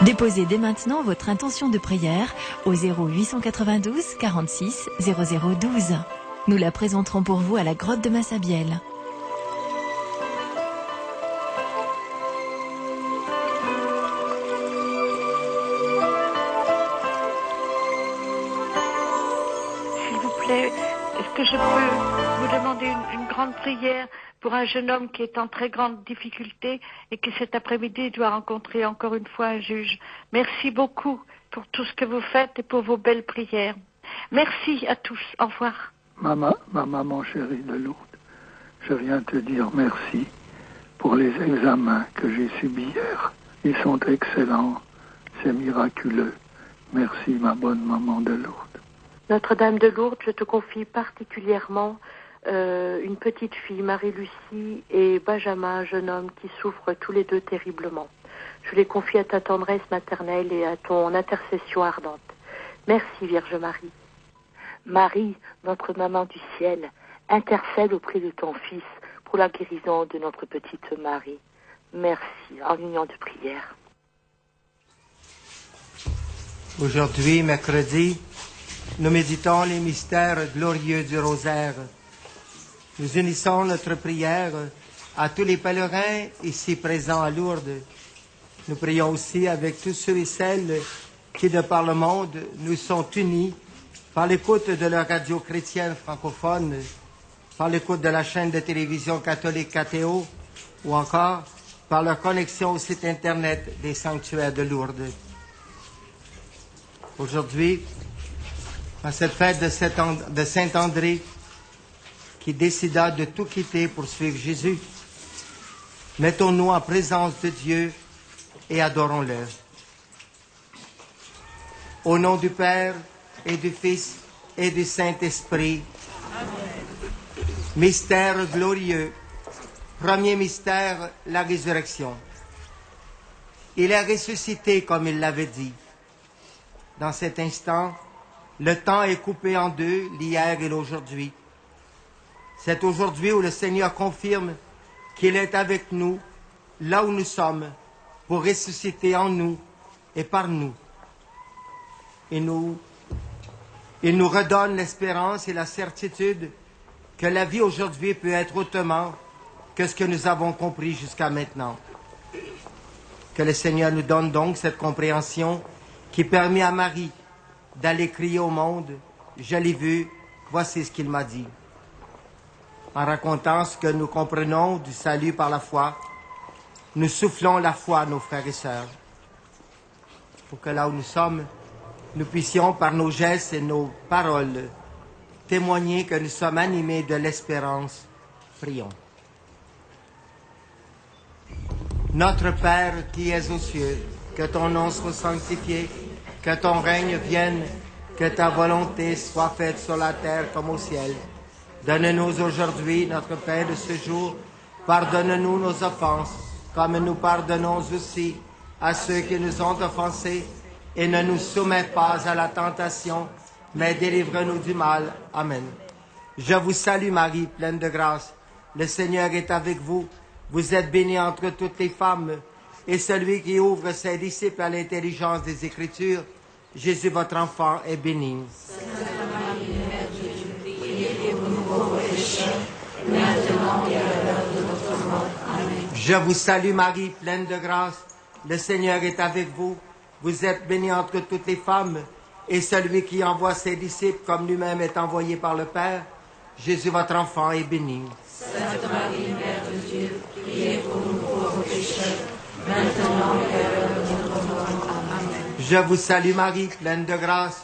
Déposez dès maintenant votre intention de prière au 0892 46 0012. Nous la présenterons pour vous à la grotte de Massabielle. S'il vous plaît, est-ce que je peux vous demander une grande prière pour un jeune homme qui est en très grande difficulté et qui cet après-midi doit rencontrer encore une fois un juge. Merci beaucoup pour tout ce que vous faites et pour vos belles prières. Merci à tous. Au revoir. Ma maman chérie de Lourdes, je viens te dire merci pour les examens que j'ai subis hier. Ils sont excellents, c'est miraculeux. Merci ma bonne maman de Lourdes. Notre-Dame de Lourdes, je te confie particulièrement une petite fille, Marie-Lucie, et Benjamin, un jeune homme qui souffrent tous les deux terriblement. Je les confie à ta tendresse maternelle et à ton intercession ardente. Merci Vierge Marie. Marie, notre maman du ciel, intercède auprès de ton Fils pour la guérison de notre petite Marie. Merci, en union de prière. Aujourd'hui, mercredi, nous méditons les mystères glorieux du rosaire. Nous unissons notre prière à tous les pèlerins ici présents à Lourdes. Nous prions aussi avec tous ceux et celles qui, de par le monde, nous sont unis par l'écoute de la radio chrétienne francophone, par l'écoute de la chaîne de télévision catholique KTO, ou encore par leur connexion au site Internet des sanctuaires de Lourdes. Aujourd'hui, à cette fête de Saint-André, qui décida de tout quitter pour suivre Jésus, mettons-nous en présence de Dieu et adorons-le. Au nom du Père et du Fils et du Saint-Esprit. Amen. Mystère glorieux. Premier mystère, la résurrection. Il est ressuscité comme il l'avait dit. Dans cet instant, le temps est coupé en deux, l'hier et l'aujourd'hui. C'est aujourd'hui où le Seigneur confirme qu'il est avec nous, là où nous sommes, pour ressusciter en nous et par nous. Il nous redonne l'espérance et la certitude que la vie aujourd'hui peut être autrement que ce que nous avons compris jusqu'à maintenant. Que le Seigneur nous donne donc cette compréhension qui permet à Marie d'aller crier au monde « Je l'ai vu, voici ce qu'il m'a dit ». En racontant ce que nous comprenons du salut par la foi, nous soufflons la foi à nos frères et sœurs. Pour que là où nous sommes, nous puissions par nos gestes et nos paroles témoigner que nous sommes animés de l'espérance. Prions. Notre Père qui es aux cieux, que ton nom soit sanctifié, que ton règne vienne, que ta volonté soit faite sur la terre comme au ciel. Donne-nous aujourd'hui notre pain de ce jour. Pardonne-nous nos offenses, comme nous pardonnons aussi à ceux qui nous ont offensés. Et ne nous soumets pas à la tentation, mais délivre-nous du mal. Amen. Je vous salue Marie, pleine de grâce. Le Seigneur est avec vous. Vous êtes bénie entre toutes les femmes. Et celui qui ouvre ses disciples à l'intelligence des Écritures, Jésus, votre enfant, est béni. Je vous salue Marie, pleine de grâce. Le Seigneur est avec vous. Vous êtes bénie entre toutes les femmes. Et celui qui envoie ses disciples comme lui-même est envoyé par le Père, Jésus, votre enfant, est béni. Sainte Marie, Mère de Dieu, priez pour nous pauvres pécheurs, maintenant et à l'heure de notre mort. Amen. Je vous salue Marie, pleine de grâce.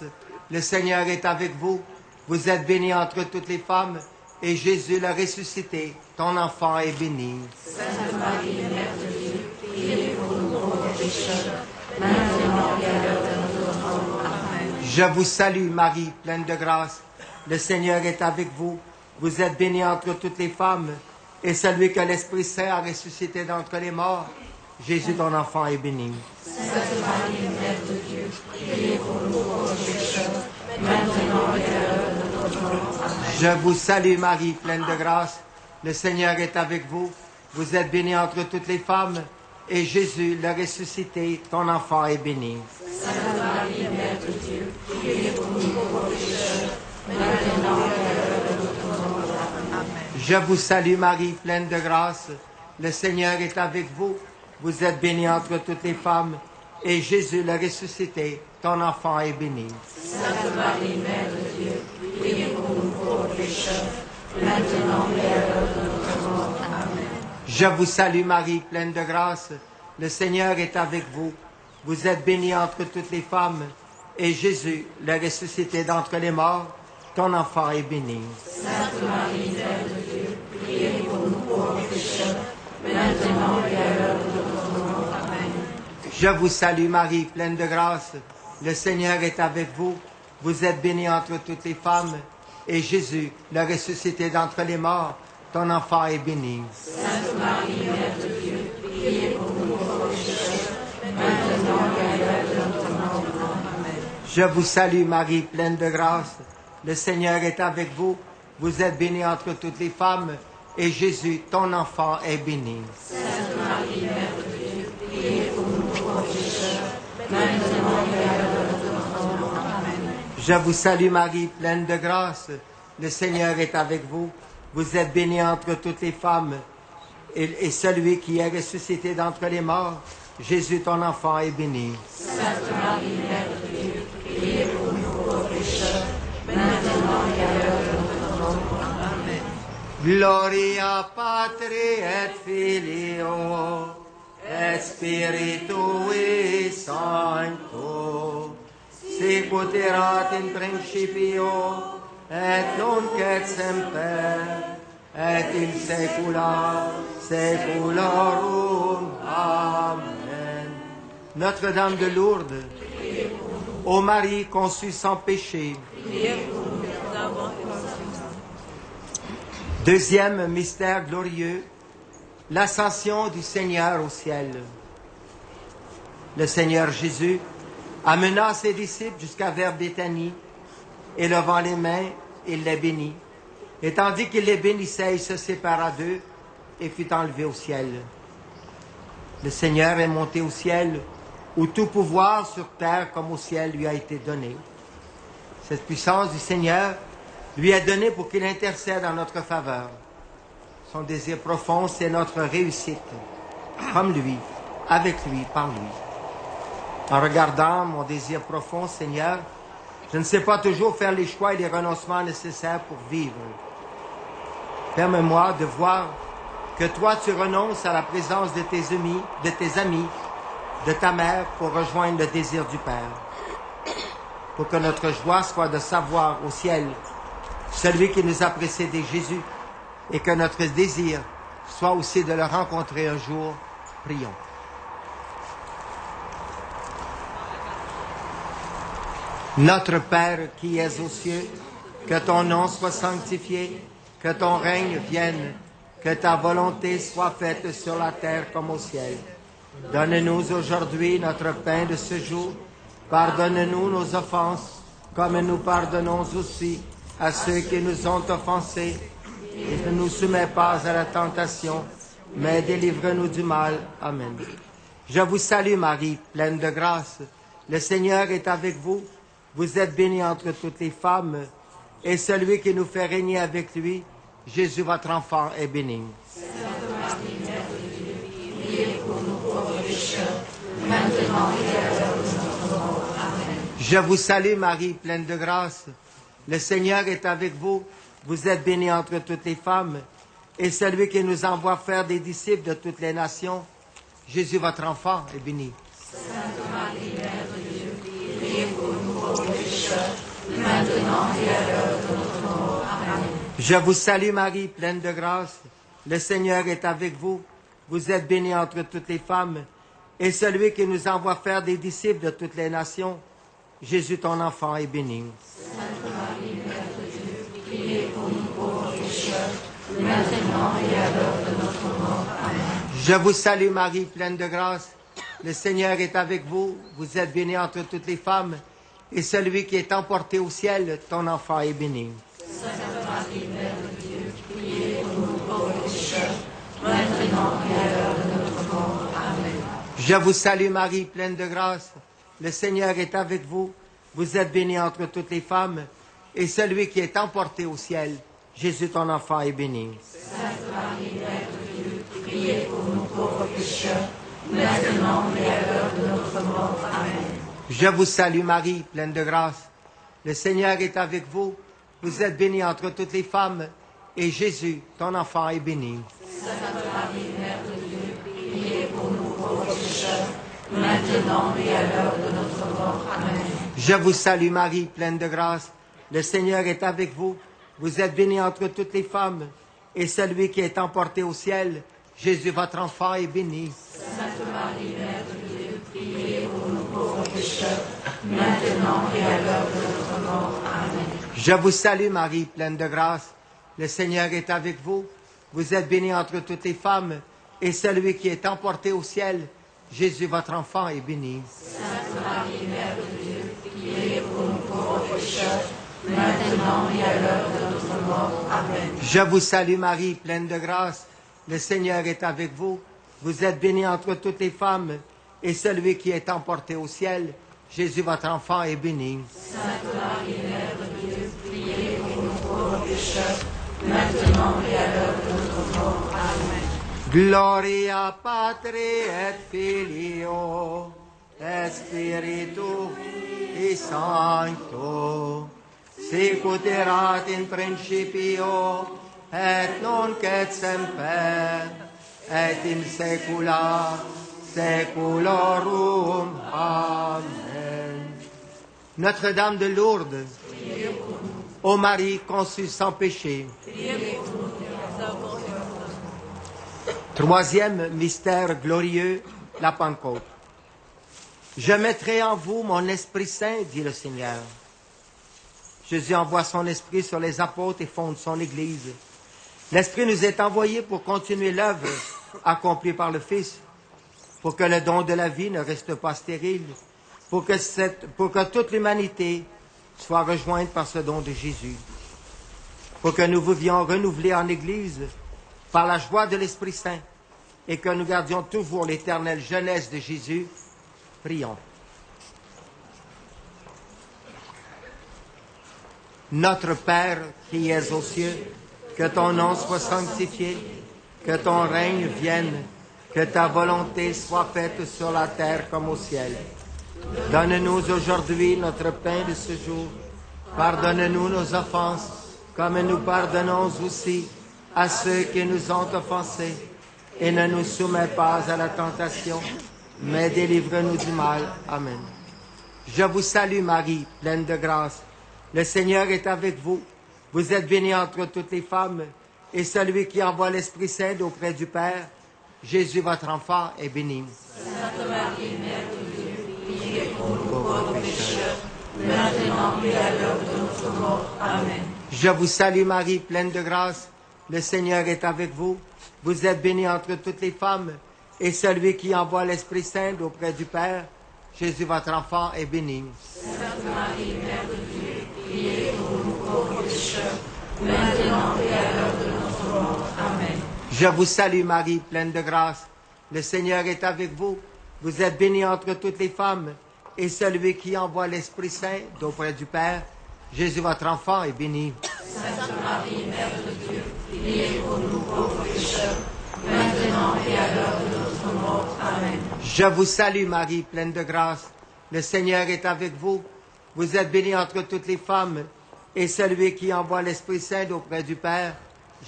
Le Seigneur est avec vous. Vous êtes bénie entre toutes les femmes. Et Jésus, le ressuscité, ton enfant, est béni. Sainte Marie, Mère de Dieu, priez pour nous pauvres pécheurs, maintenant et à l'heure de notre mort. Amen. Je vous salue Marie, pleine de grâce. Le Seigneur est avec vous. Vous êtes bénie entre toutes les femmes. Et celui que l'Esprit Saint a ressuscité d'entre les morts, Jésus, ton enfant, est béni. Sainte Marie, Mère de Dieu, priez pour nous pauvres pécheurs, maintenant et à l'heure de notre mort. Amen. Je vous salue Marie, pleine de grâce. Le Seigneur est avec vous. Vous êtes bénie entre toutes les femmes. et Jésus, le ressuscité, ton enfant, est béni. Sainte Marie, Mère de Dieu, priez pour nous pauvres pécheurs, maintenant et à l'heure de notre mort. Amen. Je vous salue Marie, pleine de grâce. Le Seigneur est avec vous. Vous êtes bénie entre toutes les femmes, et Jésus, le ressuscité, ton enfant, est béni. Sainte Marie, Mère de Dieu, priez pour nous pauvres pécheurs, maintenant et à l'heure de notre mort. Amen. Je vous salue Marie, pleine de grâce. Le Seigneur est avec vous. Vous êtes bénie entre toutes les femmes, et Jésus, le ressuscité d'entre les morts, ton enfant est béni. Sainte Marie, Mère de Dieu, priez pour nous pauvres pécheurs, maintenant et à l'heure de notre mort. Amen. Je vous salue Marie, pleine de grâce. Le Seigneur est avec vous. Vous êtes bénie entre toutes les femmes, et Jésus, le ressuscité d'entre les morts, ton enfant est béni. Sainte Marie, Mère de Dieu, priez pour nous pauvres pécheurs, maintenant et à l'heure de notre mort. Amen. Je vous salue Marie, pleine de grâce. Le Seigneur est avec vous. Vous êtes bénie entre toutes les femmes, et Jésus, ton enfant, est béni. Sainte Marie, Mère de Dieu, priez pour nous pauvres pécheurs, maintenant et à l'heure de notre mort. Amen. Je vous salue Marie, pleine de grâce. Le Seigneur est avec vous. Vous êtes bénie entre toutes les femmes, et celui qui est ressuscité d'entre les morts, Jésus, ton enfant, est béni. Sainte Marie, Mère de Dieu, priez pour nous pauvres pécheurs, maintenant et à l'heure de notre mort. Amen. Gloria Patri et Filio et Spiritui Sancto, sicut erat in principio et nunc et semper et in saecula saeculorum. Amen. Notre-Dame de Lourdes, ô Marie conçue sans péché. Deuxième mystère glorieux, l'ascension du Seigneur au ciel. Le Seigneur Jésus amena ses disciples jusqu'à vers Béthanie, et levant les mains, il les bénit. Et tandis qu'il les bénissait, il se sépara d'eux et fut enlevé au ciel. Le Seigneur est monté au ciel, où tout pouvoir sur terre comme au ciel lui a été donné. Cette puissance du Seigneur lui est donnée pour qu'il intercède en notre faveur. Son désir profond, c'est notre réussite, comme lui, avec lui, par lui. En regardant mon désir profond, Seigneur, je ne sais pas toujours faire les choix et les renoncements nécessaires pour vivre. Permets-moi de voir que toi, tu renonces à la présence de tes amis, de ta mère, pour rejoindre le désir du Père. Pour que notre joie soit de savoir au ciel celui qui nous a précédé, Jésus, et que notre désir soit aussi de le rencontrer un jour. Prions. Notre Père qui es aux cieux, que ton nom soit sanctifié, que ton règne vienne, que ta volonté soit faite sur la terre comme au ciel. Donne-nous aujourd'hui notre pain de ce jour. Pardonne-nous nos offenses, comme nous pardonnons aussi à ceux qui nous ont offensés. Et ne nous soumets pas à la tentation, mais délivre-nous du mal. Amen. Je vous salue Marie, pleine de grâce. Le Seigneur est avec vous. Vous êtes bénie entre toutes les femmes, et celui qui nous fait régner avec lui, Jésus, votre enfant, est béni. Sainte Marie, Mère de Dieu, priez pour nous pauvres pécheurs, maintenant et à l'heure de notre mort. Amen. Je vous salue Marie, pleine de grâce. Le Seigneur est avec vous. Vous êtes bénie entre toutes les femmes, et celui qui nous envoie faire des disciples de toutes les nations, Jésus, votre enfant, est béni. Sainte Marie, Mère de Dieu, priez pour nous pauvres pécheurs, maintenant et à l'heure de notre mort. Amen. Je vous salue Marie, pleine de grâce. Le Seigneur est avec vous. Vous êtes bénie entre toutes les femmes, et celui qui nous envoie faire des disciples de toutes les nations, Jésus, ton enfant, est béni. Sainte Marie, Mère de Dieu, priez pour nous pauvres pécheurs, maintenant et à l'heure de notre mort. Amen. Je vous salue Marie, pleine de grâce. Le Seigneur est avec vous. Vous êtes bénie entre toutes les femmes, et celui qui est emporté au ciel, ton enfant, est béni. Sainte Marie, Mère de Dieu, priez pour nous pauvres pécheurs, maintenant et à l'heure de notre mort. Amen. Je vous salue Marie, pleine de grâce. Le Seigneur est avec vous. Vous êtes bénie entre toutes les femmes. Et celui qui est emporté au ciel, Jésus ton enfant, est béni. Sainte Marie, Mère de Dieu, priez pour nous pauvres pécheurs, maintenant et à l'heure de notre mort. Amen. Je vous salue Marie, pleine de grâce. Le Seigneur est avec vous. Vous êtes bénie entre toutes les femmes. Et Jésus, ton enfant, est béni. Sainte Marie, Mère de Dieu, priez pour nous pauvres pécheurs, maintenant et à l'heure de notre mort. Amen. Je vous salue Marie, pleine de grâce. Le Seigneur est avec vous. Vous êtes bénie entre toutes les femmes. Et celui qui est emporté au ciel, Jésus, votre enfant, est béni. Sainte Marie, Mère de Dieu, priez pour nous pauvres pécheurs, maintenant et à l'heure de notre mort. Amen. Je vous salue Marie, pleine de grâce. Le Seigneur est avec vous. Vous êtes bénie entre toutes les femmes. Et celui qui est emporté au ciel, Jésus, votre enfant, est béni. Sainte Marie, Mère de Dieu, priez pour nous pauvres pécheurs, maintenant et à l'heure de notre mort. Amen. Je vous salue Marie, pleine de grâce. Le Seigneur est avec vous. Vous êtes bénie entre toutes les femmes. Et celui qui est emporté au ciel, Jésus, votre enfant, est béni. Sainte Marie, Mère de Dieu, priez pour nous pauvres pécheurs, maintenant et à l'heure de notre mort. Amen. Gloria Patri et Filio, et Spiritu Sancto, sicut erat in principio, et nunc et semper, et in saecula saeculorum. Amen. Notre-Dame de Lourdes, ô Marie conçue sans péché. Troisième mystère glorieux, la Pentecôte. Je mettrai en vous mon Esprit Saint, dit le Seigneur. Jésus envoie son Esprit sur les apôtres et fonde son Église. L'Esprit nous est envoyé pour continuer l'œuvre accomplie par le Fils, pour que le don de la vie ne reste pas stérile, pour que toute l'humanité soit rejointe par ce don de Jésus, pour que nous vivions renouvelés en Église par la joie de l'Esprit Saint et que nous gardions toujours l'éternelle jeunesse de Jésus. Prions. Notre Père qui es aux cieux, que ton nom soit sanctifié, que ton règne vienne, que ta volonté soit faite sur la terre comme au ciel. Donne-nous aujourd'hui notre pain de ce jour. Pardonne-nous nos offenses, comme nous pardonnons aussi à ceux qui nous ont offensés. Et ne nous soumets pas à la tentation, mais délivre-nous du mal. Amen. Je vous salue Marie, pleine de grâce. Le Seigneur est avec vous. Vous êtes bénie entre toutes les femmes, et celui qui envoie l'Esprit Saint auprès du Père, Jésus, votre enfant, est béni. Sainte Marie, Mère de Dieu, priez pour nous pauvres pécheurs, maintenant et à l'heure de notre mort. Amen. Je vous salue Marie, pleine de grâce. Le Seigneur est avec vous. Vous êtes bénie entre toutes les femmes, et celui qui envoie l'Esprit Saint auprès du Père, Jésus, votre enfant, est béni. Sainte Marie, Mère de Dieu, priez pour nous pauvres pécheurs, maintenant et à l'heure de notre mort. Amen. Je vous salue Marie, pleine de grâce. Le Seigneur est avec vous. Vous êtes bénie entre toutes les femmes, et celui qui envoie l'Esprit Saint auprès du Père, Jésus, votre enfant, est béni. Sainte Marie, Mère de Dieu, priez pour nous pauvres pécheurs, maintenant et à l'heure de notre mort. Amen. Je vous salue Marie, pleine de grâce. Le Seigneur est avec vous. Vous êtes bénie entre toutes les femmes, et celui qui envoie l'Esprit Saint auprès du Père,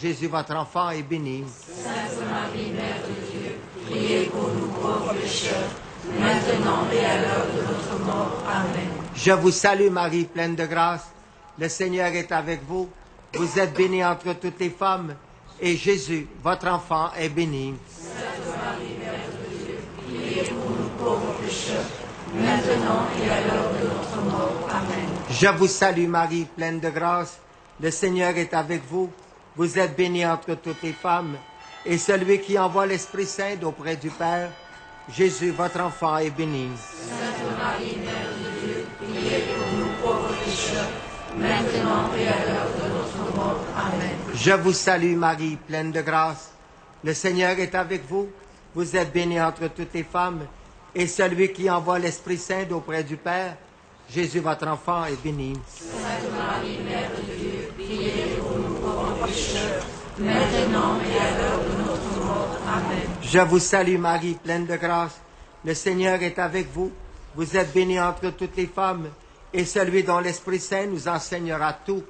Jésus, votre enfant, est béni. Sainte Marie, Mère de Dieu, priez pour nous pauvres pécheurs, maintenant et à l'heure de notre mort. Amen. Je vous salue Marie, pleine de grâce. Le Seigneur est avec vous. Vous êtes bénie entre toutes les femmes, et Jésus, votre enfant, est béni. Sainte Marie, Mère de Dieu, priez pour nous pauvres pécheurs, maintenant et à l'heure de notre mort. Amen. Je vous salue Marie, pleine de grâce. Le Seigneur est avec vous. Vous êtes bénie entre toutes les femmes, et celui qui envoie l'Esprit Saint auprès du Père, Jésus, votre enfant, est béni. Sainte Marie, Mère de Dieu, priez pour nous pauvres pécheurs, maintenant et à l'heure de notre mort. Amen. Je vous salue Marie, pleine de grâce. Le Seigneur est avec vous. Vous êtes bénie entre toutes les femmes, et celui qui envoie l'Esprit Saint d'auprès du Père, Jésus, votre enfant, est béni. Sainte Marie, Mère de Dieu, priez pour nous pauvres pécheurs, maintenant et à l'heure de notre mort. Amen. Je vous salue Marie, pleine de grâce. Le Seigneur est avec vous. Vous êtes bénie entre toutes les femmes, et celui dont l'Esprit Saint nous enseignera tout.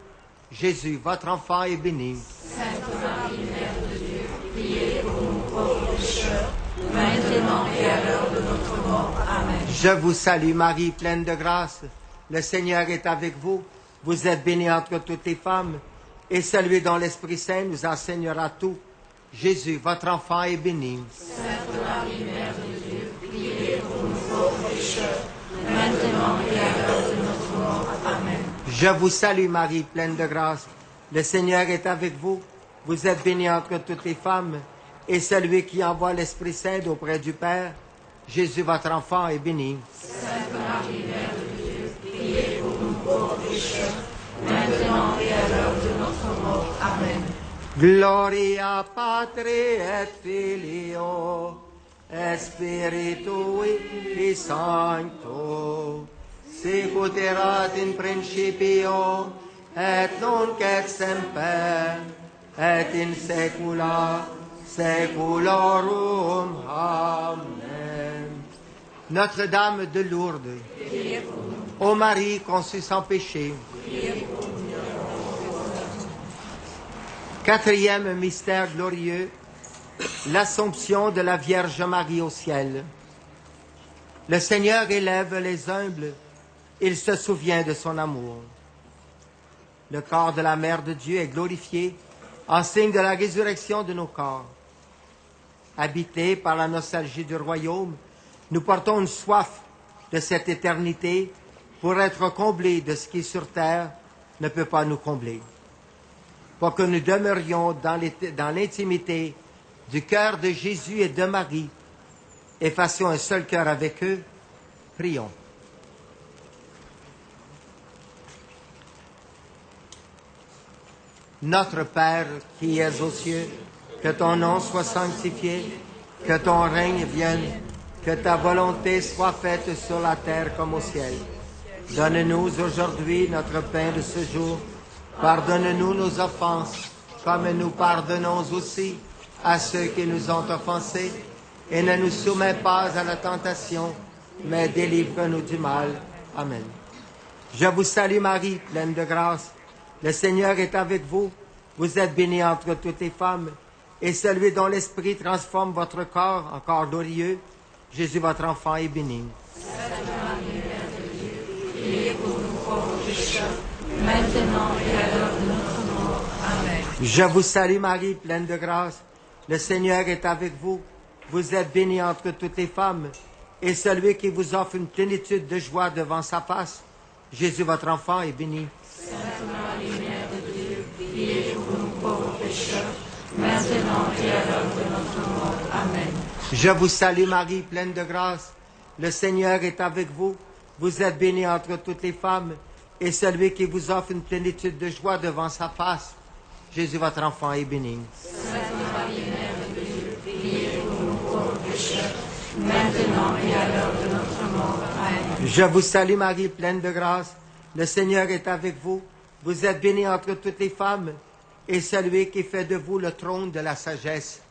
Jésus, votre enfant, est béni. Sainte Marie, Mère de Dieu, priez pour nous pauvres pécheurs, maintenant et à l'heure de notre mort. Amen. Je vous salue Marie, pleine de grâce. Le Seigneur est avec vous. Vous êtes bénie entre toutes les femmes, et celui dont l'Esprit Saint nous enseignera tout. Jésus, votre enfant, est béni. Sainte Marie, Mère de Dieu, priez pour nous pauvres pécheurs, maintenant et à l'heure de notre mort. Amen. Je vous salue Marie, pleine de grâce. Le Seigneur est avec vous. Vous êtes bénie entre toutes les femmes, et celui qui envoie l'Esprit Saint d'auprès du Père, Jésus, votre enfant, est béni. Sainte Marie, Mère de Dieu, priez pour nous pauvres pécheurs, maintenant et à l'heure de notre mort. Amen. Gloria Patri et Filio, et Spiritui Sancto, sicut erat in principio, et nunc et semper, et in saecula saeculorum. Amen. Notre-Dame de Lourdes, ô Marie conçue sans péché, quatrième mystère glorieux, l'Assomption de la Vierge Marie au ciel. Le Seigneur élève les humbles, il se souvient de son amour. Le corps de la Mère de Dieu est glorifié en signe de la résurrection de nos corps. Habités par la nostalgie du royaume, nous portons une soif de cette éternité pour être comblés de ce qui sur terre ne peut pas nous combler. Pour que nous demeurions dans l'intimité du cœur de Jésus et de Marie et fassions un seul cœur avec eux, prions. Notre Père qui es aux cieux, que ton nom soit sanctifié, que ton règne vienne, que ta volonté soit faite sur la terre comme au ciel. Donne-nous aujourd'hui notre pain de ce jour. Pardonne-nous nos offenses, comme nous pardonnons aussi à ceux qui nous ont offensés. Et ne nous soumets pas à la tentation, mais délivre-nous du mal. Amen. Je vous salue Marie, pleine de grâce. Le Seigneur est avec vous. Vous êtes bénie entre toutes les femmes, et celui dont l'Esprit transforme votre corps en corps glorieux, Jésus, votre enfant, est béni. Sainte Marie, Mère de Dieu, priez pour nous pauvres pécheurs, maintenant et à l'heure de notre mort. Amen. Je vous salue Marie, pleine de grâce. Le Seigneur est avec vous. Vous êtes bénie entre toutes les femmes, et celui qui vous offre une plénitude de joie devant sa face, Jésus, votre enfant, est béni. Sainte Marie, Mère de Dieu, priez pour nous pauvres pécheurs, maintenant et à l'heure de notre mort. Amen. Je vous salue Marie, pleine de grâce. Le Seigneur est avec vous. Vous êtes bénie entre toutes les femmes, et celui qui vous offre une plénitude de joie devant sa face, Jésus, votre enfant, est béni. Sainte Marie, Mère de Dieu, priez pour nous pauvres pécheurs, maintenant et à l'heure de notre mort. Amen. Je vous salue Marie, pleine de grâce. Le Seigneur est avec vous. Vous êtes bénie entre toutes les femmes, et celui qui fait de vous le trône de la sagesse,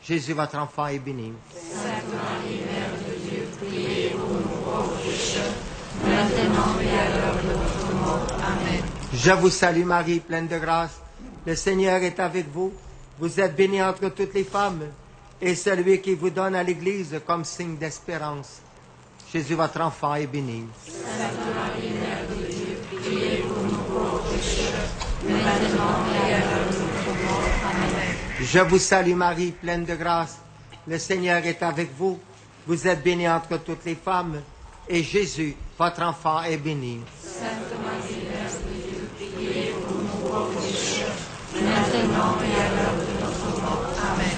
Jésus, votre enfant, est béni. Sainte Marie, Mère de Dieu, priez pour nous pauvres pécheurs, maintenant et à l'heure de notre mort. Amen. Je vous salue Marie, pleine de grâce. Le Seigneur est avec vous. Vous êtes bénie entre toutes les femmes, et celui qui vous donne à l'Église comme signe d'espérance, Jésus, votre enfant, est béni. Sainte Marie, Mère de Dieu, priez pour nous pauvres pécheurs, maintenant et à l'heure de notre mort. Amen. Je vous salue Marie, pleine de grâce. Le Seigneur est avec vous. Vous êtes bénie entre toutes les femmes, et Jésus, votre enfant, est béni. Sainte Marie, Mère de Dieu, priez pour nous pauvres pécheurs, maintenant et à l'heure de notre mort. Amen.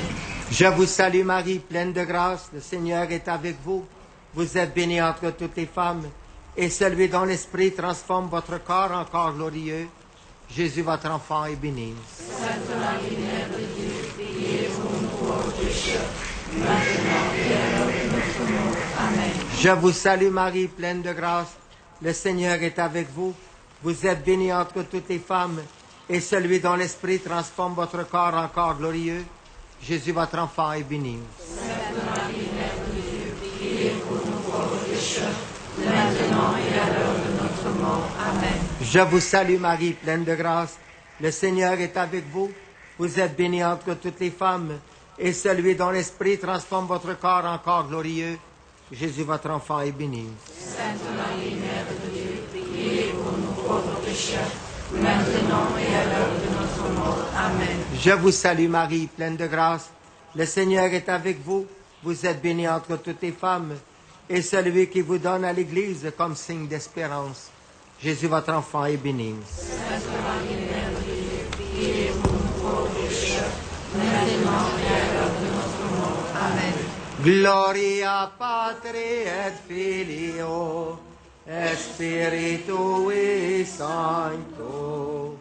Je vous salue Marie, pleine de grâce. Le Seigneur est avec vous. Vous êtes bénie entre toutes les femmes, et celui dont l'Esprit transforme votre corps en corps glorieux, Jésus, votre enfant, est béni. Sainte Marie, Mère de Dieu, priez pour nous pauvres pécheurs, maintenant et à l'heure de notre mort. Amen. Je vous salue Marie, pleine de grâce. Le Seigneur est avec vous. Vous êtes bénie entre toutes les femmes, et celui dont l'Esprit transforme votre corps en corps glorieux, Jésus, votre enfant, est béni. Sainte Marie, Mère de Dieu, priez pour nous pauvres pécheurs, maintenant et à l'heure de notre mort. Amen. Je vous salue Marie, pleine de grâce. Le Seigneur est avec vous. Vous êtes bénie entre toutes les femmes, et celui dont l'Esprit transforme votre corps en corps glorieux, Jésus, votre enfant, est béni. Sainte Marie, Mère de Dieu, priez pour nous pauvres pécheurs, maintenant et à l'heure de notre mort. Amen. Je vous salue Marie, pleine de grâce. Le Seigneur est avec vous. Vous êtes bénie entre toutes les femmes, et celui qui vous donne à l'Église comme signe d'espérance, Jésus, votre enfant, est béni. Sainte Marie, Mère de Dieu, priez pour nous pauvres pécheurs, maintenant et à l'heure de notre mort. Amen. Gloria Patri et Filio et Spiritui Sancto,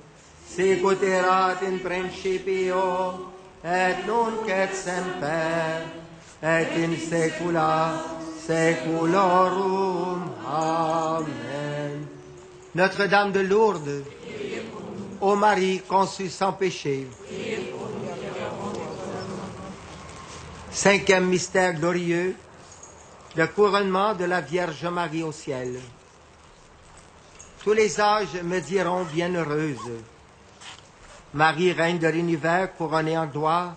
sicut erat in principio et nunc et semper et in saecula saeculorum. Amen. Notre-Dame de Lourdes, ô Marie conçue sans péché. Cinquième mystère glorieux, le couronnement de la Vierge Marie au ciel. Tous les âges me diront bienheureuse. Marie, reine de l'univers, couronnée en gloire,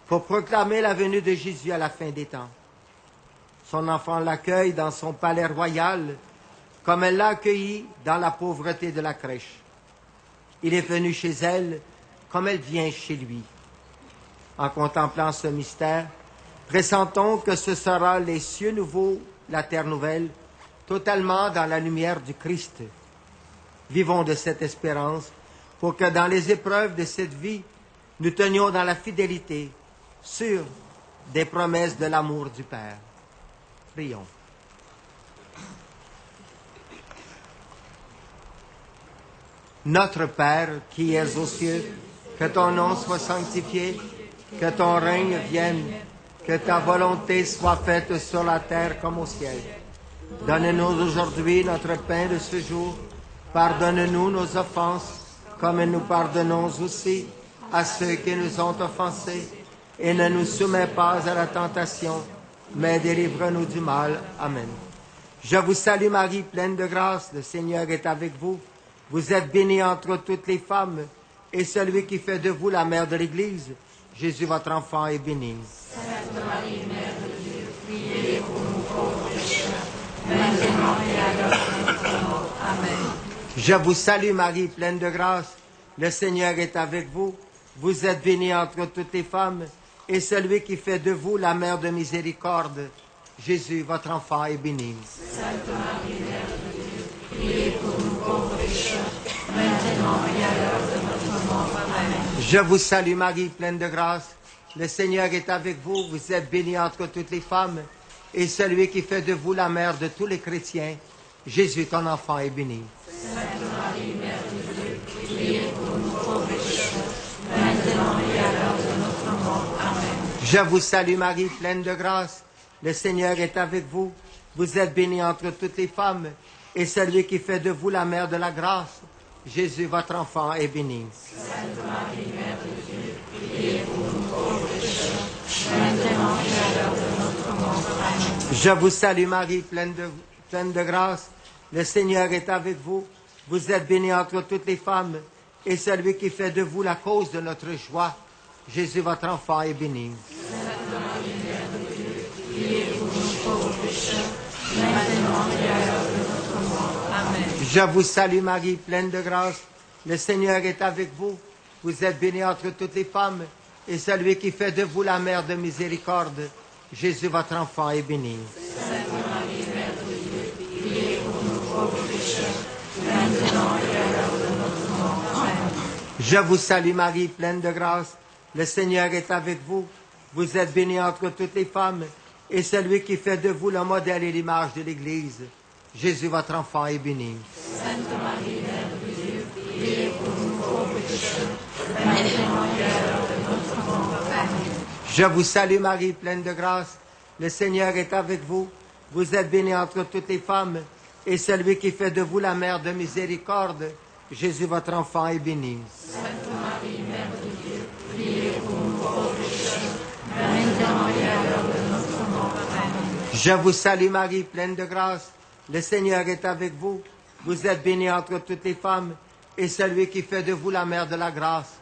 pour proclamer la venue de Jésus à la fin des temps. Son enfant l'accueille dans son palais royal, comme elle l'a accueilli dans la pauvreté de la crèche. Il est venu chez elle comme elle vient chez lui. En contemplant ce mystère, pressentons que ce sera les cieux nouveaux, la terre nouvelle, totalement dans la lumière du Christ. Vivons de cette espérance pour que dans les épreuves de cette vie, nous tenions dans la fidélité, sûrs des promesses de l'amour du Père. Prions. Notre Père qui es aux cieux, que ton nom soit sanctifié, que ton règne vienne, que ta volonté soit faite sur la terre comme au ciel. Donne-nous aujourd'hui notre pain de ce jour. Pardonne-nous nos offenses, comme nous pardonnons aussi à ceux qui nous ont offensés. Et ne nous soumets pas à la tentation, mais délivre-nous du mal. Amen. Je vous salue Marie, pleine de grâce, le Seigneur est avec vous. Vous êtes bénie entre toutes les femmes, et celui qui fait de vous la mère de l'Église, Jésus, votre enfant, est béni. Sainte Marie, Mère de Dieu, priez pour nous pauvres pécheurs, maintenant et à l'heure de notre mort. Amen. Je vous salue Marie, pleine de grâce, le Seigneur est avec vous. Vous êtes bénie entre toutes les femmes, et celui qui fait de vous la mère de miséricorde, Jésus, votre enfant, est béni. Sainte Marie, Mère de Dieu, priez pour nous pauvres pécheurs, maintenant et à l'heure de notre mort. Amen. Je vous salue Marie, pleine de grâce, le Seigneur est avec vous. Vous êtes bénie entre toutes les femmes, et celui qui fait de vous la mère de tous les chrétiens, Jésus, ton enfant, est béni. Sainte Marie, Mère de Dieu, priez pour nous pauvres pécheurs, maintenant et à l'heure de notre mort. Amen. Je vous salue Marie, pleine de grâce, le Seigneur est avec vous. Vous êtes bénie entre toutes les femmes, et celui qui fait de vous la mère de la grâce, Jésus, votre enfant, est béni. Sainte Marie, Mère de Dieu, priez pour nous pauvres pécheurs, maintenant et à l'heure de notre mort. Amen. Je vous salue Marie, pleine de grâce, le Seigneur est avec vous. Vous êtes bénie entre toutes les femmes, et celui qui fait de vous la cause de notre joie, Jésus, votre enfant, est béni. Sainte Marie, Mère de Dieu, priez pour nous pauvres pécheurs, maintenant et à l'heure de notre mort. Amen. Je vous salue Marie, pleine de grâce, le Seigneur est avec vous. Vous êtes bénie entre toutes les femmes, et celui qui fait de vous la mère de miséricorde, Jésus, votre enfant, est béni. Sainte Marie, Mère de Dieu, priez pour nous pauvres pécheurs, maintenant et à l'heure de notre mort. Amen. Je vous salue Marie, pleine de grâce, le Seigneur est avec vous. Vous êtes bénie entre toutes les femmes, et celui qui fait de vous le modèle et l'image de l'Église, Jésus, votre enfant, est béni. Sainte Marie, Mère de Dieu, priez pour nous pauvres pécheurs, maintenant et à l'heure de notre mort. Amen. Je vous salue Marie, pleine de grâce, le Seigneur est avec vous. Vous êtes bénie entre toutes les femmes, et celui qui fait de vous la mère de miséricorde, Jésus, votre enfant, est béni. Sainte Marie, Mère de Dieu, priez pour nous pauvres pécheurs, maintenant et à l'heure de notre mort. Amen. Je vous salue Marie, pleine de grâce. Le Seigneur est avec vous. Vous êtes bénie entre toutes les femmes, et celui qui fait de vous la mère de la grâce,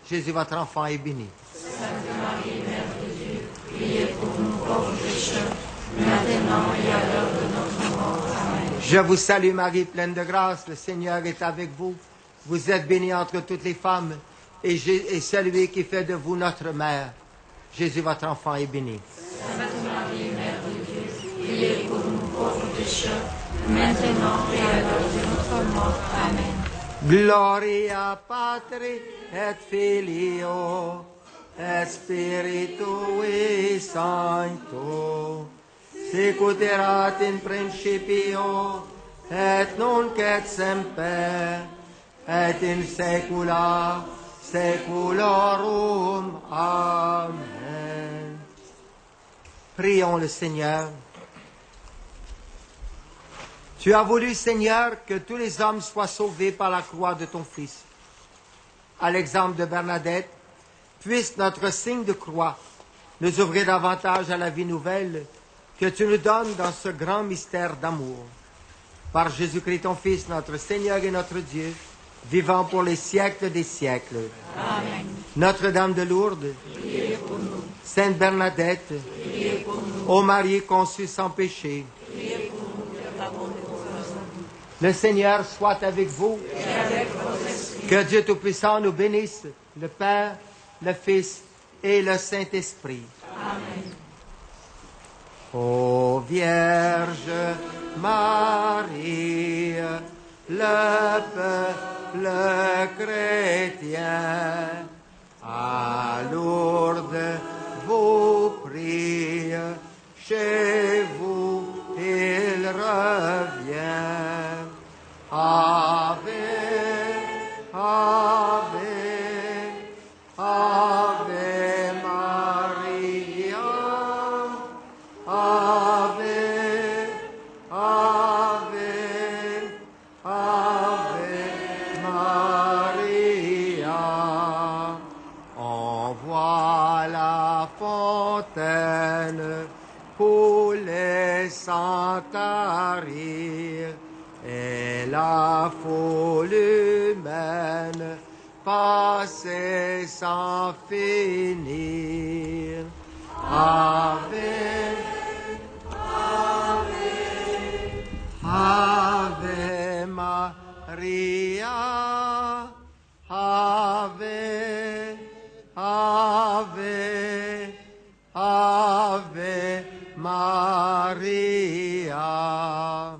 Jésus, votre enfant, est béni. Sainte Marie, Mère de Dieu, priez pour nous pauvres pécheurs, maintenant et à l'heure de notre mort. Amen. Je vous salue Marie, pleine de grâce. Le Seigneur est avec vous. Vous êtes bénie entre toutes les femmes, et celui qui fait de vous notre mère, Jésus, votre enfant, est béni. Sainte Marie, Mère de Dieu, priez pour nous pauvres pécheurs, maintenant et à l'heure de notre mort. Amen. Gloria Patri et Filio et Spiritui Sancto, sicut erat in principio et nunc et semper et in saecula saeculorum. Amen. Prions le Seigneur. Tu as voulu, Seigneur, que tous les hommes soient sauvés par la croix de ton Fils. À l'exemple de Bernadette, puisse notre signe de croix nous ouvrir davantage à la vie nouvelle que tu nous donnes dans ce grand mystère d'amour. Par Jésus-Christ, ton Fils, notre Seigneur et notre Dieu, vivant pour les siècles des siècles. Amen. Notre-Dame de Lourdes, Priez pour nous. Sainte Bernadette, Priez pour nous. ô Marie conçue sans péché, Priez pour nous. le Seigneur soit avec vous. Et avec votre esprit. Que Dieu Tout-Puissant nous bénisse, le Père, le Fils et le Saint-Esprit. Amen. Ô Vierge Marie, le peuple chrétien, à Lourdes vous prie, chez vous il revient. Ave, Ave, Ave Maria, Ave, Ave, Ave Maria. Envoie la fontaine, couler sans tarir, et la foule humaine passer sans finir. Ave, Ave, Ave Maria, Ave, Ave, Ave Maria.